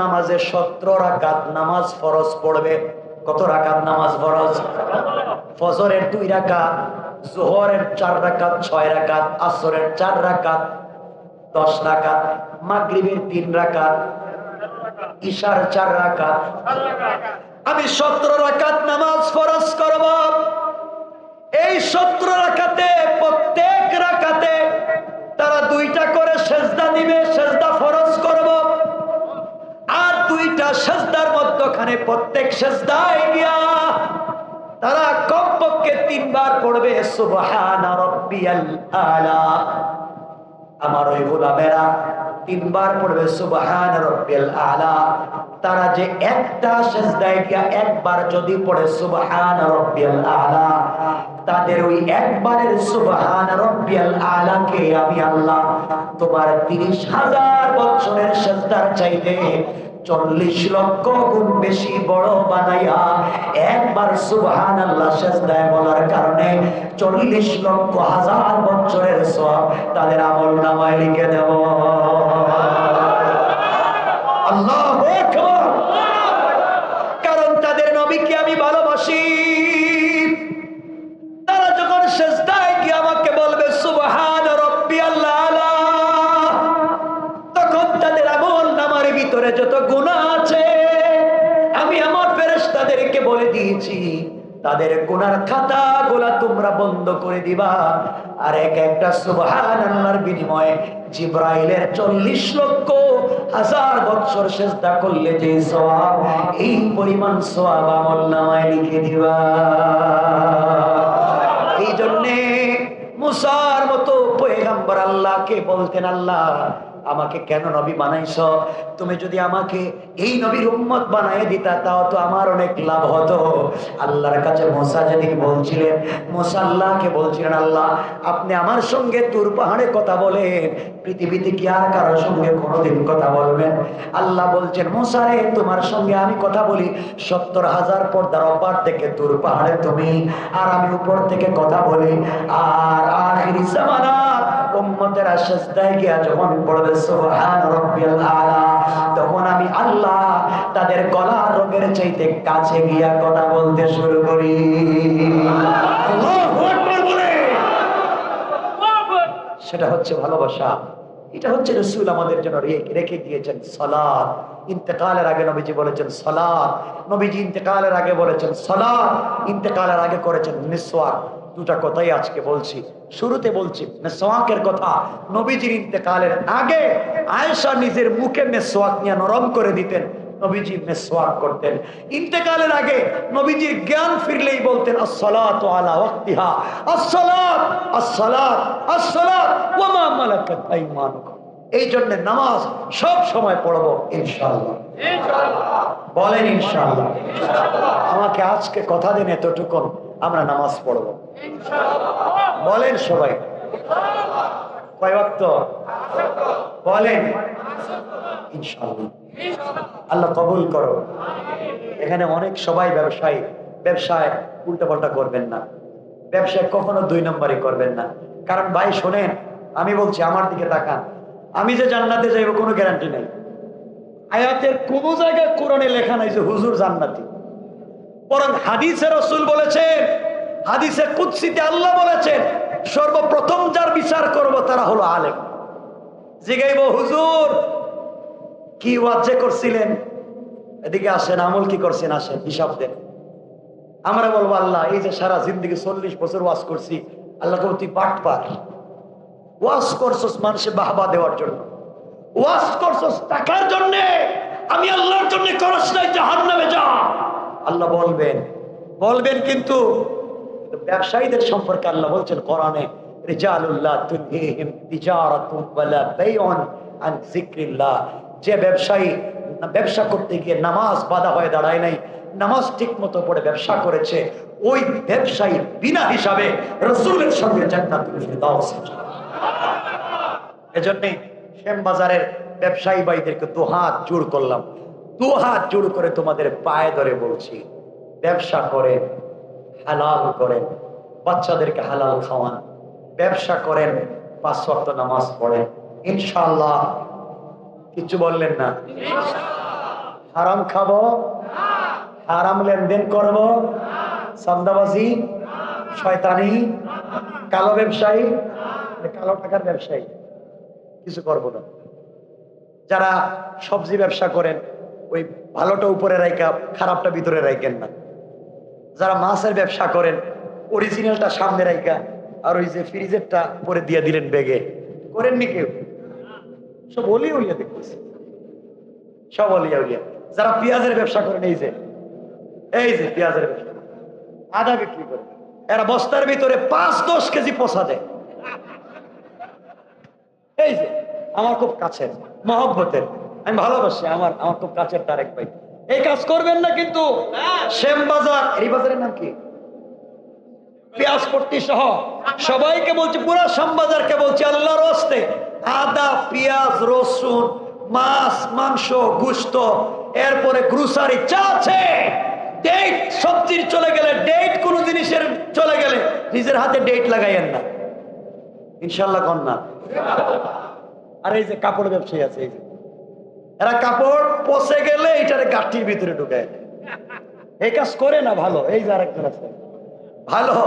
নামাজে 17 রাকাত নামাজ ফরজ পড়বে। কত রাকাত নামাজ ফরজ? ফজরের 2 রাকাত, যোহরের 4 রাকাত 6 রাকাত, আসরের 4 রাকাত 10 রাকাত, মাগরিবের 3 রাকাত, ইশার 4 রাকাত। আমি 17 রাকাত নামাজ ফরজ করব। এই 17 রাকাতে প্রত্যেক রাকাতে তারা 2টা করে সেজদা দিবে, সেজদা ফরজ করব। আর 2টা সেজদার মধ্যখানে প্রত্যেক সেজদায় গিয়া তারা কমপক্ষে 3 বার পড়বে সুবহান রাব্বিয়াল আলা। আমার ওই গোলামেরা 3 বার পড়বে সুবহান রাব্বিয়াল আলা। তারা যে একটা সেজদায় গিয়া একবার যদি পড়ে সুবহান রাব্বিয়াল আলা, তাদের ওই একবারের সুবহান রাব্বিয়াল আলাকে আমি আল্লাহ তোমার 30,000 বছরের সেজদার চাইতে 40 লক্ষ গুণ বেশি বড় বানাইয়া একবার সুবহানাল্লাহ সেজদায় বলার কারণে 40 লক্ষ হাজার বছরের সওয়াব তাদের আমলনামায় লিখে দেব। আল্লাহু আকবার। আরশবাসী তারা যখন সিজদায় গিয়ে আমাকে বলবে সুবহান রাব্বিয়াল আলা, তখন তাদের আমলনামার ভিতরে যত গুনাহ আছে আমি আমার ফেরেশতাদেরকে বলে দিয়েছি তাদের গুনার খাতাগুলো তোমরা বন্ধ করে দিবা। আর এক একটা সুবহানাল্লাহর বিনিময়ে জিবরাইলের 40 লক্ষ হাজার বছর সিজদা করলে যে সওয়াব, এই পরিমাণ সওয়াব আমলনামায় লিখে দিবা। এই জন্যে মুসার মতো পয়গম্বর আল্লাহকে বলতেন, আল্লাহ আমাকে কেন নবী বানাইছো? তুমি যদি আমাকে এই নবীর উম্মত বানায় দিতা তাও তো আমার অনেক লাভ হতো। আল্লাহর কাছে মুসা যেদিন বলছিলেন, মুসা আল্লাহকে বলছিলেন, আল্লাহ আপনি আমার সঙ্গে তুর পাহাড়ে কথা বলেন, পৃথিবীতে কি আর কারোর সঙ্গে কোনোদিন কথা বলবেন? আল্লাহ বলছেন, মুসা রে তোমার সঙ্গে আমি কথা বলি 70,000 পর্দার অপার থেকে তুর পাহাড়ে তুমি আর আমি উপর থেকে কথা বলি। আর আখিরি জামানা উম্মতেরা সিজদায় গিয়া যখন পড়বে সুবহান রাব্বিয়াল আলা, তখন আমি আল্লাহ তাদের গলার রগের চাইতে কাছে গিয়া কথা বলতে শুরু করি। আল্লাহু আকবার বলে, সেটা হচ্ছে ভালোবাসা। এটা হচ্ছে রাসূল আমাদের জন্য রেখে দিয়েছেন সালাত। ইন্তেকালের আগে নবীজি বলেছেন সালাত, নবীজি ইন্তেকালের আগে বলেছেন সালাত, ইন্তেকালের আগে করেছেন মিসওয়াক। দুটা কথাই আজকে বলছি। শুরুতে বলছি মিসওয়াকের কথা। নবীজির ইন্তেকালের আগে আয়েশা নিজের মুখে মিসওয়াক নিয়ে নরম করে দিতেন, নবীজি মিসওয়াক করতেন। ইন্তেকালের আগে নবীজির জ্ঞান ফিরলেই বলতেন আসসালাতু আলা ওয়াক্তিহা, আসসালাত আসসালাত আসসালাত ওয়া মা মালাকাত আইমানুকুম। এই জন্য নামাজ সব সময় পড়বো ইনশাআল্লাহ। বলেন ইনশাআল্লাহ। আমাকে আজকে কথা দেন এতটুকু আমরা নামাজ পড়বো বলেন সবাই। কয় ওয়াক্ত বলেন? ইনশাআল্লাহ। আল্লাহ কবুল করো। এখানে অনেক সবাই ব্যবসায়ী, ব্যবসায় উল্টাপাল্টা করবেন না, ব্যবসায় কখনো 2 নম্বরই করবেন না। কারণ ভাই শোনেন, আমি বলছি আমার দিকে তাকান, আমি যে জান্নাতে যাইব কোনো গ্যারান্টি নেই। আয়াতের কোন জায়গায় কোরআনে লেখা নাই যে হুজুর জান্নাতি। বরং হাদিসে রাসূল বলেছেন, হাদিসে কুদসিতে আল্লাহ বলেছেন সর্বপ্রথম যার বিচার করব তারা হলো আলেম। জিগাইব হুজুর কি ওয়াজ করছিলেন, এদিকে আসেন, আমল কি করছেন, আসেন হিসাব দেন। আমরা বলবো আল্লাহ এই যে সারা জিন্দেগি 40 বছর ওয়াজ করছি, আল্লাহ কবি তুই বাটপার। ওয়াজ করছস মানুষে বাহবা দেওয়ার জন্য, ওয়াজ করছস টাকার জন্য, আমি আল্লাহর জন্য করস নাই, জাহান্নামে যা। আল্লাহ বলবেন কিন্তু ব্যবসায়ীদের সম্পর্কে আল্লাহ বলছেন কোরআনে, রিজালুল্লাহ তুলহিহিম তিজারাতুন ওয়ালা বাইউন আন যিকরিল্লাহ। যে ব্যবসায়ী ব্যবসা করতে গিয়ে নামাজ বাধা হয়ে দাঁড়ায় নাই, নামাজ ঠিক মতো পড়ে ব্যবসা করেছে, ওই ব্যবসায়ী বিনা হিসাবে রাসূলের সঙ্গে জান্নাতুল ফিরদাউস। এজন্য শ্যামবাজারের ব্যবসায়ী ভাইদেরকে 2 হাত জোড় করলাম, 2 হাত জোড় করে তোমাদের পায়ে ধরে বলছি, ব্যবসা করেন, হালাল করেন, বাচ্চাদেরকে হালাল খাওয়ান, ব্যবসা করেন, 5 ওয়াক্ত নামাজ পড়েন ইনশাআল্লাহ। কিছু বললেন না? হারাম খাবো, হারাম লেনদেন করবো, চাঁদাবাজি, শয়তানি, কালো ব্যবসায়ী, কালো টাকার ব্যবসায়ী কিছু করবো না। যারা সবজি ব্যবসা করেন ওই ভালোটা উপরে রাইকা খারাপটা ভিতরে রাইকেন না। যারা মাছের ব্যবসা করেন অরিজিনালটা সামনে রাইকা আর ওই যে ফ্রিজেরটা পরে দিয়ে দিলেন ব্যাগে, করেননি কেউ? সব অলিয়া উলিয়া দেখতেছি, সব অলিয়া উলিয়া। যারা পেঁয়াজের ব্যবসা করেন, এই যে পেঁয়াজের ব্যবসা আদা বিক্রি করে, এরা বস্তার ভিতরে 5-10 কেজি পচা দেয়। এই যে আমার খুব কাছের মহব্বতের, আমি ভালোবাসি, আমার খুব কাছের তারেক ভাই, এই কাজ করবেন না কিন্তু। শ্যামবাজার, এই বাজারের নাম কি, পেঁয়াজপট্টি সহ সবাইকে বলছি, পুরো শ্যামবাজারকে বলছি আল্লাহর রাস্তে, আদা, পেঁয়াজ, রসুন, মাছ, মাংস, গোশত, এরপরে গ্রোসারি যা আছে, ডেট সবজির চলে গেলে, ডেট কোন জিনিসের চলে গেলে নিজের হাতে ডেট লাগাইয়েন না ইনশাল্লাহ, কন না। আর এই যে কাপড় ব্যবসায়ী আছে, এই যে এরা কাপড় পচে গেলে এটারে গাঁঠির ভিতরে ঢুকায়, এই কাজ করে না ভালো, এই যে আরেকজন আছে ভালো।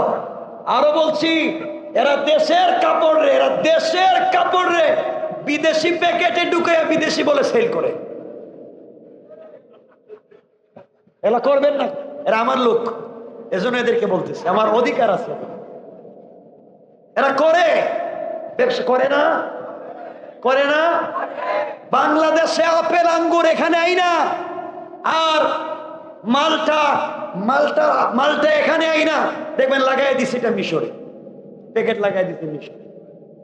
আরো বলছি, এরা দেশের কাপড় রে, এরা দেশের কাপড় রে বিদেশি প্যাকেটে ঢুকে বিদেশি বলে সেল করে। এরা করবেন না, এরা আমার লোক, এজন্য এদেরকে বলতেছে, আমার অধিকার আছে। এরা করে, ব্যবসা করে না, করে না। বাংলাদেশে আপেল আঙ্গুর এখানে আই না, আর মালটা মালটা মালটা এখানে আই না, দেখবেন লাগাই দিচ্ছে এটা মিশরে, প্যাকেট লাগাই দিচ্ছে মিশরে।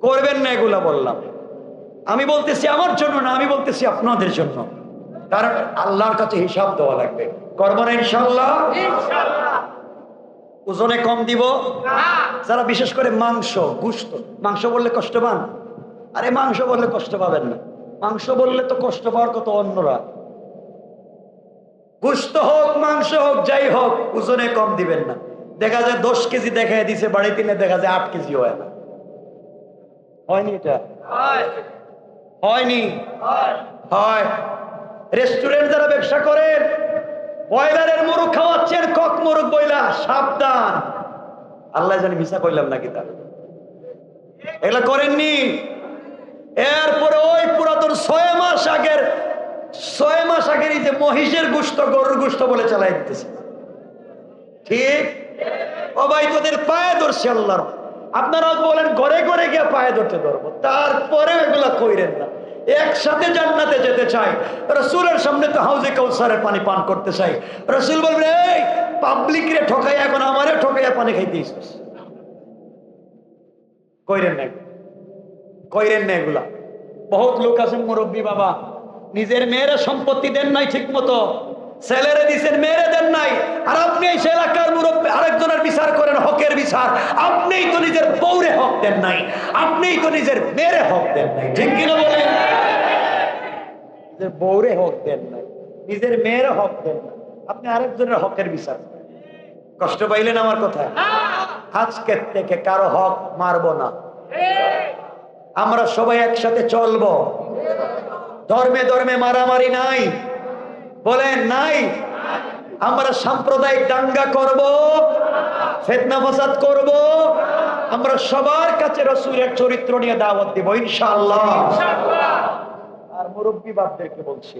করবেন না এগুলা বললাম। আমি বলতেছি আমার জন্য না, আমি বলতেছি আপনাদের জন্য, কারণ আল্লাহর কাছে হিসাব দেওয়া লাগবে। করবো না ইনশাল্লাহ? ওজনে কম দিব। যারা বিশেষ করে মাংস, গোশত, মাংস বললে কষ্ট পান, আরে মাংস বললে কষ্ট পাবেন না, মাংস বললে তো কষ্ট পাওয়ার কত অন্যরা। গোশত হোক মাংস হোক যাই হোক, ওজনে কম দিবেন না। দেখা যায় 10 কেজি দেখায় দিছে, বাড়ি কিনে দেখা যায় 8 কেজি হয় না। হয়নি? এটা হয়নি? হয়। রেস্টুরেন্ট যারা ব্যবসা করেন, ব্রয়লারের মুরগ খাওয়াচ্ছেন, কক মুরগ ব্রয়লার, সাবধান। আল্লাহ জানি মিশা কইলাম নাকি, তা এগুলা করেননি। এরপরে ওই পুরাতন 6 মাস আগের এই যে মহিষের গোশত, গরুর গোশত বলে চালাই দিতেছে। ঠিক? ও ভাই, তোদের পায়ে ধরছে আল্লাহর। আপনারা বলেন ঘরে ঘরে গিয়ে পায়ে ধরতে ধরবো, তারপরে এগুলা কইরেন না। একসাথে জান্নাতে যেতে চাই, রাসূলের সামনে তো হাউজে কাউসারের পানি পান করতে চাই। রাসূল বলবেন, এই পাবলিক রে ঠকাই, এখন আমারে ঠকাইয়া পানি খাইতেছিস। কইরেন না, কইরেন না এগুলা। বহুত লোক আছেন মুরব্বী বাবা, নিজের মেয়েরা সম্পত্তি দেন নাই ঠিক মতো, ছেলেরে দিচ্ছেন, মেয়েরে দেন নাই, আর আপনি এই এলাকার মুরব্বী আরেকজনের বিচার করেন, হকের বিচার। আপনিই তো নিজের বউরে হক দেন নাই, আপনিই তো নিজের মেয়েরে হক দেন নাই, ঠিক কিনা বলেন? নিজের বউরে হক দেন নাই, নিজের মেয়েরে হক দেন নাই, আপনি আরেকজনের হকের বিচার করেন। কষ্ট পাইলেন আমার কথা? আজকের থেকে কারো হক মারবো না, আমরা সবাই একসাথে চলবো। ধর্মে ধর্মে মারামারি নাই, বলেন নাই। আমরা সাম্প্রদায়িক দাঙ্গা করব, ফিতনা ফাসাদ করব, আমরা সবার কাছে রাসূলের চরিত্র নিয়ে দাওয়াত দিব ইনশাআল্লাহ। আর মুরব্বী বাপদেরকে বলছি,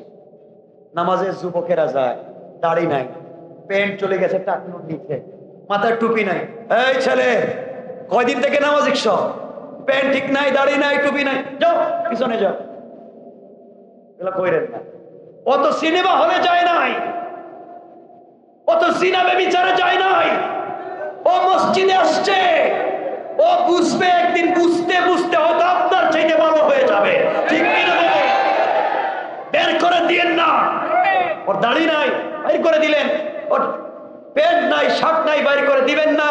নামাজে যুবকেরা যায়, দাড়ি নাই, প্যান্ট চলে গেছে টাকনুর নিচে, মাথায় টুপি নাই। এই ছেলে, কয়দিন থেকে নামাজ শিখছ? প্যান্ট ঠিক নাই, দাড়ি নাই, টুপি নাই, যাও পিছনে যাও। এগুলা কইরেন না। অত সিনেমা হলে যায় নাই, অত সিনেমা বিচারে যায় নাই, ও মসজিদে আসছে, ও বুঝবে একদিন, বুঝতে বুঝতে হয়তো আপনার চাইতে ভালো হয়ে যাবে, ঠিক কিনা? বের করে দিয়েন না। ওর দাড়ি নাই, বাইর করে দিলেন, ওর প্যান্ট নাই, শার্ট নাই, বাইর করে দিবেন না।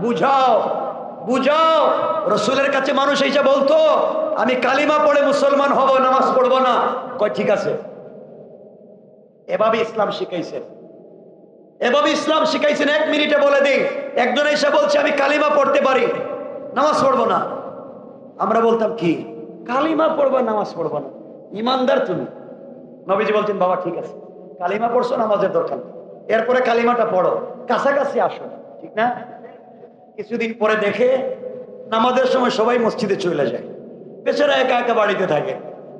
বুঝাও, বুঝাও। রাসূলের কাছে মানুষ এসে বলতো, আমি কালিমা পড়ে মুসলমান হব, নামাজ পড়বো না। কয় ঠিক আছে। এভাবে ইসলাম শিখাইছেন, এভাবে ইসলাম শিখাইছেন। 1 মিনিটে বলে দিই, একজন এসে বলছে আমি কালিমা পড়তে পারি, নামাজ পড়বো না। আমরা বলতাম কি, কালিমা পড়বা, নামাজ পড়বো না, ইমানদার তুমি? নবীজি বলছেন, বাবা ঠিক আছে, কালিমা পড়ছো, নামাজের দরকার নেই, এরপরে কালিমাটা পড়ো, কাছাকাছি আসো, ঠিক না? কিছুদিন পরে দেখে নামাজের সময় সবাই মসজিদে চলে যায়, বেচারা একা একা বাড়িতে থাকে।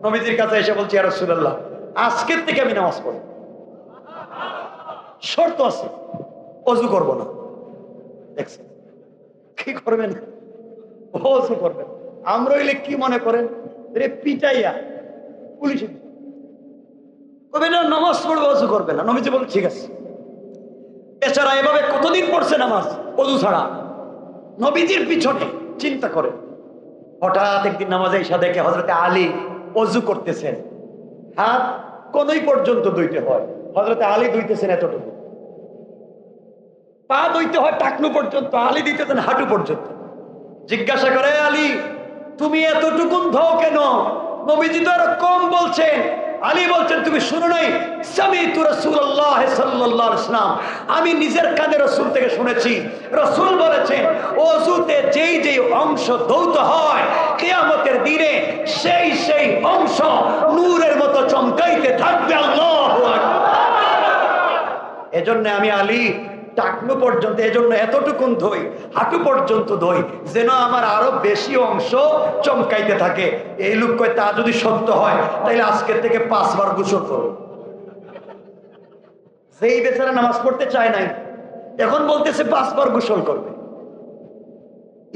নবীজির কাছে এসে বলছি, ইয়া রাসূলুল্লাহ, আজকের থেকে আমি নামাজ পড়ব, শর্ত আছে, ওযু করব না। দেখছেন কি করবেন? ওযু করবেন। আমরা হইলে কি মনে করেন, রে পিটাইয়া পুলিশে কবে না নামাজ পড়বে, ওযু করবে না। নবীজি বলেন ঠিক আছে। বেচারা এভাবে কতদিন পড়ছে নামাজ ওযু ছাড়া, নবীজির পিছনে। চিন্তা করেন, হঠাৎ একদিন নামাজে এসে দেখে হযরতে আলী ওযু করতেছেন, হাত কোনই পর্যন্ত ধুইতে হয়, হযরতে আলী ধুইতেছেন এতটুকু, পা ধুইতে হয় টাকনু পর্যন্ত, আলী দিতেছেন হাঁটু পর্যন্ত। জিজ্ঞাসা করে, আলী তুমি এতটুকুন ধোও কেন? নবীজি তো আরো কম বলছেন। আলী বলছেন, তুমি শুনো নাই? সামিতু রাসূলুল্লাহ সাল্লাল্লাহু আলাইহি ওয়াসাল্লাম, আমি নিজের কানে রাসূল থেকে শুনেছি, রাসূল বলেছেন ওযুতে যেই যেই অংশ ধৌত হয় কিয়ামতের দিনে সেই সেই অংশ নূরের মতো চমকাইতে থাকবে। আল্লাহু আকবার। এজন্য আমি আলী টাকনু পর্যন্ত, এজন্য এতটুকুন ধই, হাঁটু পর্যন্ত ধই, যেন আমার আরো বেশি অংশ চমকাইতে থাকে। এই লোক কয় তা যদি সত্য হয় তাহলে আজকের থেকে 5 বার গোসল করো। সেই বেচারা নামাজ পড়তে চায় নাই, এখন বলতেছে 5 বার গোসল করবে।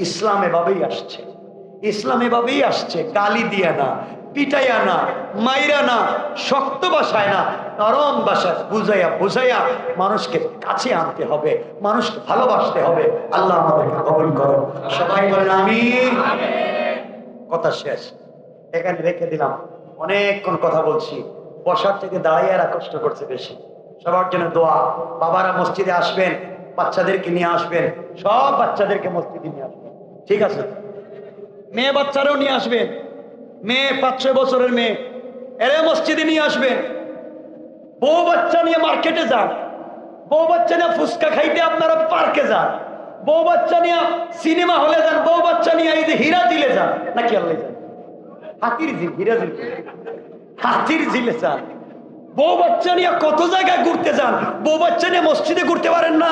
ইসলাম এভাবেই আসছে, ইসলাম এভাবেই আসছে, গালি দিয়ে না, পিটাইয়া না, মাইরা না, শক্ত ভাষায় না, নরম ভাষায় বুঝাইয়া বুঝাইয়া মানুষকে কাছে আনতে হবে, মানুষকে ভালোবাসতে হবে। আল্লাহ আমাদেরকে কবুল করো, সবাই বলেন আমিন। কথা শেষ, এখানে রেখে দিলাম। অনেকক্ষণ কথা বলছি, বসার থেকে দাঁড়িয়ে এরা কষ্ট করছে বেশি। সবার জন্য দোয়া। বাবারা মসজিদে আসবেন, বাচ্চাদেরকে নিয়ে আসবেন, সব বাচ্চাদেরকে মসজিদে নিয়ে আসবেন, ঠিক আছে? মেয়ে বাচ্চারাও নিয়ে আসবেন, মেয়ে 5-6 বছরের মেয়ে, এরা মসজিদে নিয়ে আসবেন। বউ বাচ্চা নিয়ে মার্কেটে যান, বউ বাচ্চা নিয়ে ফুচকা খাইতে আপনারা পার্কে যান, বউ বাচ্চা নিয়ে সিনেমা হলে যান, বউ বাচ্চা নিয়ে এই যে হীরা দিলে যান, নাকি আল্লাহ যান, হাতির ঝিল, হীরা ঝিল, হাতির ঝিলে যান, বউ বাচ্চা নিয়ে কত জায়গায় ঘুরতে যান, বউ বাচ্চা নিয়ে মসজিদে ঘুরতে পারেন না?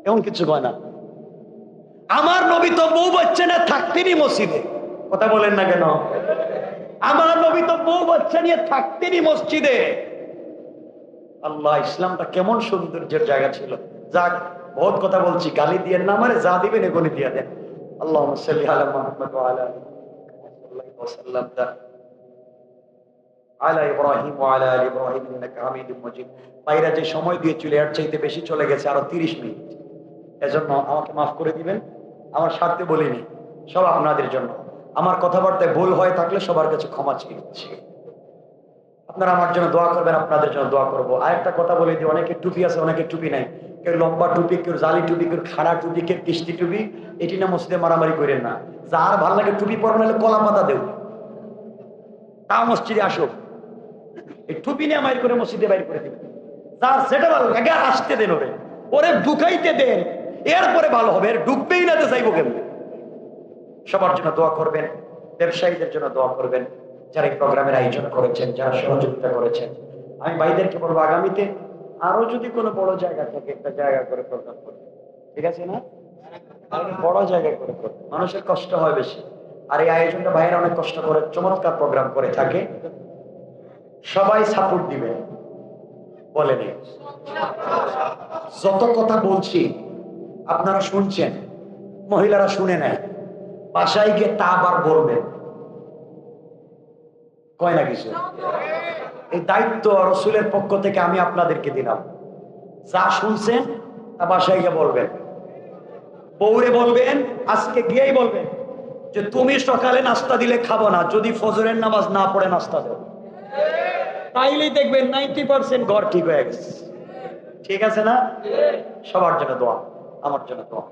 এমন কিছু কয় না। আমার নবী তো বউ বাচ্চা নিয়ে থাকতেনই মসজিদে, কথা বলেন না কেন? আমার নবী তো বউ বাচ্চা নিয়ে থাকতেনই মসজিদে। আল্লাহ, ইসলামটা কেমন সৌন্দর্যের জায়গা ছিল। যাক, বহুত কথা বলছি, গালি দিয়ে না, আমারে যা দিবেন এগুলি দিয়ে দেন। আল্লাহুম্মা সাল্লি আলা মুহাম্মাদ ওয়া আলা আলা ইব্রাহিম ওয়া আলা আলি ইব্রাহিম ইন্নাকা হামিদুম মাজিদ। বাইরে যে সময় দিয়ে চলে এর চাইতে বেশি চলে গেছে, আরো 30 মিনিট। এজন্য আমাকে মাফ করে দিবেন, আমার স্বার্থে বলিনি, সব আপনাদের জন্য। আমার কথাবার্তায় ভুল হয়ে থাকলে সবার কাছে ক্ষমা চেয়ে নিচ্ছি। আপনারা আমার জন্য দোয়া করবেন, আপনাদের জন্য দোয়া করবো। আরেকটা কথা বলে দিই, অনেকে টুপি আছে, অনেকে টুপি নাই। কেউ লম্বা টুপি, কেউ জালি টুপি, কেউ খাড়া টুপি, কেউ কিস্তি টুপি। এটি না মসজিদে মারামারি করেন না। যার ভালো লাগে টুপি পরবেন, হলে কলা পাতা দেব, তা মসজিদে আসুক। এই টুপি নিয়ে মাইর করে মসজিদে বাইর করে দিবেন। যার সেটা ভালো লাগে আসতে দেন, ওরে ওরে ঢুকাইতে দেন, এরপরে ভালো হবে। এর ঢুকবেই না তো চাইবো কেমন? সবার জন্য দোয়া করবেন, ব্যবসায়ীদের জন্য দোয়া করবেন, যারা এই প্রোগ্রামের আয়োজন করেছেন, যারা সহযোগিতা করেছেন। আমি ভাইদেরকে বলবো, আগামীতে আরো যদি কোনো বড় জায়গা থাকে, একটা জায়গা করে প্রোগ্রাম করবে, ঠিক আছে না? বড় জায়গা করে করবে, মানুষের কষ্ট হয় বেশি। আর এই আয়োজনটা ভাইয়েরা অনেক কষ্ট করে চমৎকার প্রোগ্রাম করে থাকে। সবাই সাপোর্ট দিবে, বলেন। যত কথা বলছি আপনারা শুনছেন, মহিলারা শুনে নেয়, বাসায় গিয়ে তা আবার বলবেন, কয় না কিছু। এই দায়িত্ব রাসূলের পক্ষ থেকে আমি আপনাদেরকে দিলাম। যা শুনছেন তা বাসায় গিয়ে বলবেন, বউরে বলবেন, আজকে গিয়েই বলবেন যে তুমি সকালে নাস্তা দিলে খাবো না, যদি ফজরের নামাজ না পড়ে নাস্তা দেবো। তাইলেই দেখবেন 90% ঘর ঠিক হয়ে গেছে। ঠিক আছে না? সবার জন্য দোয়া, আমার জন্য দোয়া।